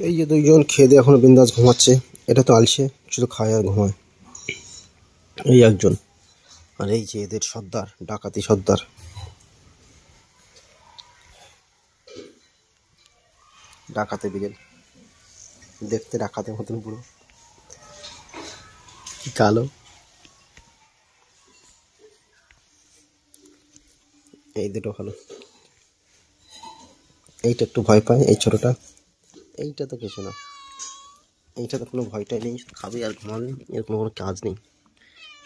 এই যে দুইজন খেয়ে দিয়ে এখনো বিন্দাস ঘুমাচ্ছে। এটা তো আলসে, শুধু খায় আর ঘুমায়। এই একজন, আর এই যে এদের সর্দার, ডাকাতি সর্দার। ডাকাতে বিড়েল, দেখতে ডাকাতের মতন পুরো কালো। এই দুটো ভালো, এইটা একটু ভয় পায়, এই ছোটটা। এইটা তো কিছু না, এইটা তো কোনো ভয়টাই নেই, খাবে আর ঘুমাবে, এর কোনো কাজ নেই,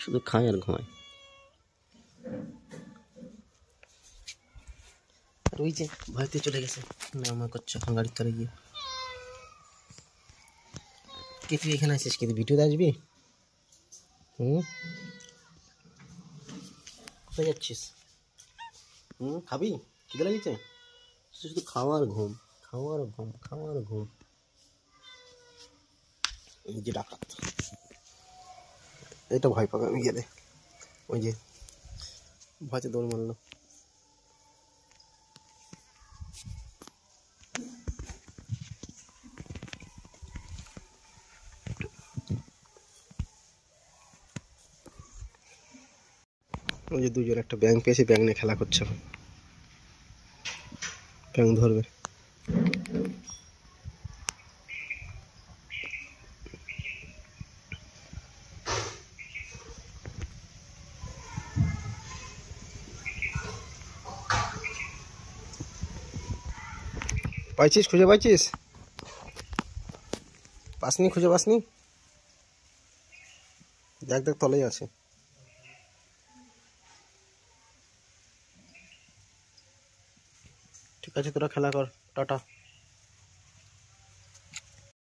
শুধু খায় আর ঘুমায়। আর ওই যে ভয়তে চলে গেছে, আমার করছে এখন গাড়ির তলে গিয়ে। কি তুই এখানে আসিস, কি ভিডিওতে আসবি? কোথায় যাচ্ছিস? খাবি? খিদে লাগিয়েছে? শুধু খাওয়া আর ঘুম, খাওয়া আর ঘুম, খাওয়া আর ঘুম। এই যে ডাকাত, এটা ভয় পাবে আমি গেলে। ওই যে ভয়তে দৌড় মারলো। ওই যে দুজন একটা ব্যাঙ পেয়েছে, ব্যাঙ নিয়ে খেলা করছে, ব্যাঙ ধরবে। পাইছিস? খুঁজে পাইছিস? পাসনি? খুঁজে পাসনি? দেখ দেখ, তলেই আছে। ঠিক আছে, তোরা খেলা কর, টাটা।